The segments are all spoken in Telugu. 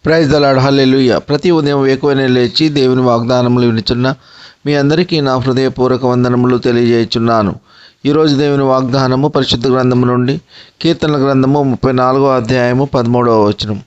ప్రైజ్ ద లార్డ్, హల్లెలూయా. ప్రతి ఉదయం వేకువనే లేచి దేవుని వాగ్దానములు వినుచున్న మీ అందరికీ నా హృదయపూర్వక వందనములు తెలియజేయుచున్నాను. ఈరోజు దేవుని వాగ్దానము పరిశుద్ధ గ్రంథము నుండి కీర్తనల గ్రంథము 34వ అధ్యాయము 13వ వచనం.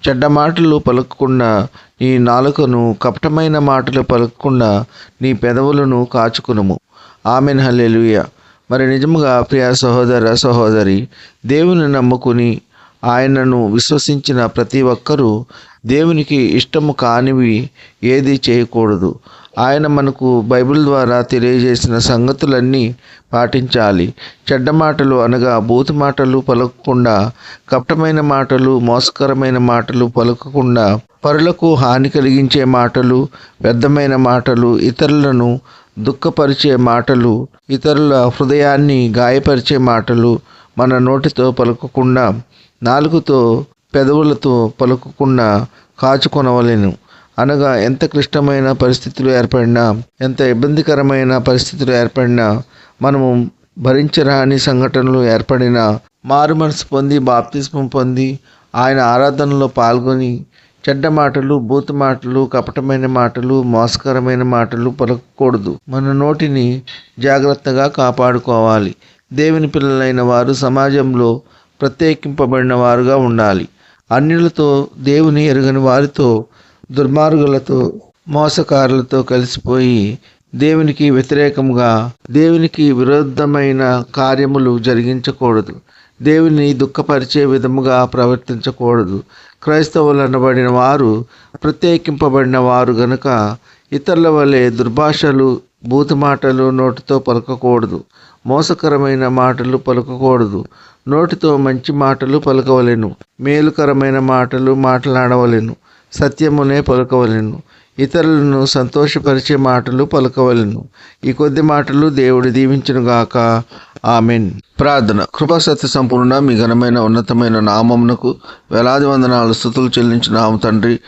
చెడ్డ మాటలు పలుకకుండా నీ నాలుకను, కపటమైన మాటలు పలుకకుండా నీ పెదవులను కాచుకునుము. ఆమెన్, హల్లెలూయా. మరి నిజముగా ప్రియ సహోదర సహోదరి, దేవుని నమ్ముకుని ఆయనను విశ్వసించిన ప్రతి ఒక్కరూ దేవునికి ఇష్టము కానివి ఏది చేయకూడదు. ఆయన మనకు బైబిల్ ద్వారా తెలియజేసిన సంగతులన్నీ పాటించాలి. చెడ్డ మాటలు అనగా బూతు మాటలు పలకకుండా, కపటమైన మాటలు, మోసకరమైన మాటలు పలకకుండా, పరులకు హాని కలిగించే మాటలు, వ్యర్థమైన మాటలు, ఇతరులను దుఃఖపరిచే మాటలు, ఇతరుల హృదయాన్ని గాయపరిచే మాటలు మన నోటితో పలకకుండా, నాలుగుతో పెదవులతో పలుకకుండా కాచుకొనవలెను. అనగా ఎంత క్లిష్టమైన పరిస్థితులు ఏర్పడినా, ఎంత ఇబ్బందికరమైన పరిస్థితులు ఏర్పడినా, మనము భరించరాని సంఘటనలు ఏర్పడినా, మారు మనసు పొంది బాప్తిస్మం పొంది ఆయన ఆరాధనలో పాల్గొని చెడ్డ మాటలు, బూతు మాటలు, కపటమైన మాటలు, మోసకరమైన మాటలు పలకకూడదు. మన నోటిని జాగ్రత్తగా కాపాడుకోవాలి. దేవుని పిల్లలైన వారు సమాజంలో ప్రత్యేకింపబడిన వారుగా ఉండాలి. అన్యులతో, దేవుని ఎరుగని వారితో, దుర్మార్గులతో, మోసకారులతో కలిసిపోయి దేవునికి వ్యతిరేకంగా, దేవునికి విరుద్ధమైన కార్యములు జరిగించకూడదు. దేవుని దుఃఖపరిచే విధముగా ప్రవర్తించకూడదు. క్రైస్తవులు అనబడిన వారు ప్రత్యేకింపబడిన వారు గనుక ఇతరుల వలె దుర్భాషలు, బూతు మాటలు నోటితో పలకకూడదు. మోసకరమైన మాటలు పలకకూడదు. నోటితో మంచి మాటలు పలకవలెను. మేలుకరమైన మాటలు మాట్లాడవలెను. సత్యమునే పలకవలెను. ఇతరులను సంతోషపరిచే మాటలు పలకవలెను. ఈ కొద్ది మాటలు దేవుడు దీవించునుగాక. ఆమెన్. ప్రార్థన. కృపా సత్య సంపూర్ణ మీ ఘనమైన ఉన్నతమైన నామమునకు వేలాది వందనాలు స్తుతులు చెల్లించున్నాము తండ్రి.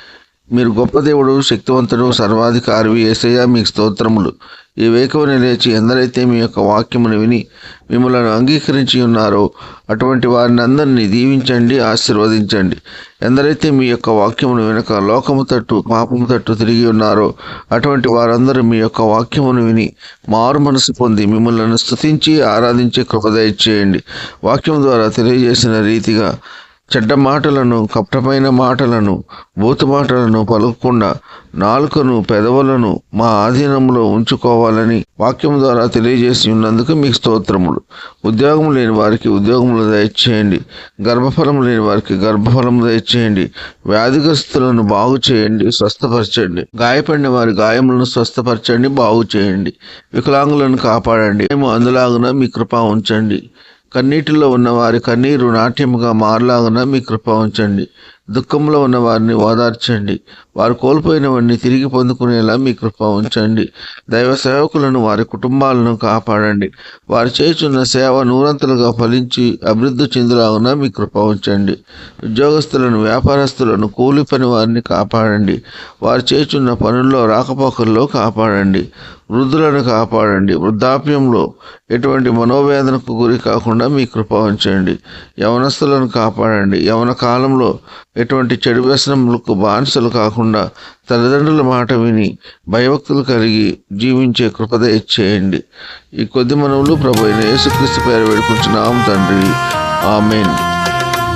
మీరు గొప్ప దేవుడు, శక్తివంతుడు, సర్వాధికారివి. యేసయ్య మీకు స్తోత్రములు. ఈ వేకువనే లేచి ఎందరైతే మీ యొక్క వాక్యమును విని మిమ్మల్ని అంగీకరించి ఉన్నారో అటువంటి వారిని అందరినీ దీవించండి, ఆశీర్వదించండి. ఎందరైతే మీ యొక్క వాక్యమును వినక లోకము తట్టు, పాపము తట్టు తిరిగి ఉన్నారో అటువంటి వారందరూ మీ యొక్క వాక్యమును విని మారు మనసు పొంది మిమ్మల్ని స్తుతించి ఆరాధించే కృప దయచేయండి. వాక్యం ద్వారా తెలియజేసిన రీతిగా చెడ్డ మాటలను, కపటమైన మాటలను, బూతు మాటలను పలకకుండా నాలుకను, పెదవులను మా ఆధీనంలో ఉంచుకోవాలని వాక్యం ద్వారా తెలియజేసి ఉన్నందుకు మీకు స్తోత్రములు. ఉద్యోగం లేని వారికి ఉద్యోగములు దయచేయండి. గర్భఫలం లేని వారికి గర్భఫలము దయచేయండి. వ్యాధిగ్రస్తులను బాగు చేయండి, స్వస్థపరచండి. గాయపడిన వారి గాయములను స్వస్థపరచండి, బాగు చేయండి. వికలాంగులను కాపాడండి. మేము అందులాగున మీ కృప ఉంచండి. కన్నీటిలో ఉన్నవారి కన్నీరు నాట్యముగా మారలాగున మీ కృప ఉంచండి. దుఃఖంలో ఉన్న వారిని ఓదార్చండి. వారు కోల్పోయినవన్నీ తిరిగి పొందుకునేలా మీ కృప ఉంచండి. దైవ సేవకులను, వారి కుటుంబాలను కాపాడండి. వారు చేయుచున్న సేవ నూరంతలుగా ఫలించి అభివృద్ధి చెందులాగున మీ కృప ఉంచండి. ఉద్యోగస్తులను, వ్యాపారస్తులను, కూలి పని వారిని కాపాడండి. వారు చేయుచున్న పనుల్లో, రాకపోకల్లో కాపాడండి. వృద్ధులను కాపాడండి. వృద్ధాప్యంలో ఎటువంటి మనోవేదనకు గురి కాకుండా మీ కృప ఉంచండి. యవనస్తులను కాపాడండి. యవన కాలంలో ఎటువంటి చెడు వ్యసనములకు బానిసలు కాకుండా తల్లిదండ్రుల మాట విని భయభక్తులు కలిగి జీవించే కృప దయచేయండి. ఈ కొద్ది మనవులు ప్రభు అయిన యేసుక్రీస్తు పేరు వేడుకుంటున్నాం తండ్రి. ఆమెన్.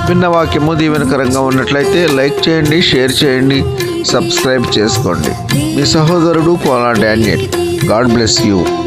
విన్న వాక్యము దీవెనకరంగా ఉన్నట్లయితే లైక్ చేయండి, షేర్ చేయండి, సబ్స్క్రైబ్ చేసుకోండి. మీ సహోదరుడు Kola Daniel. God bless you.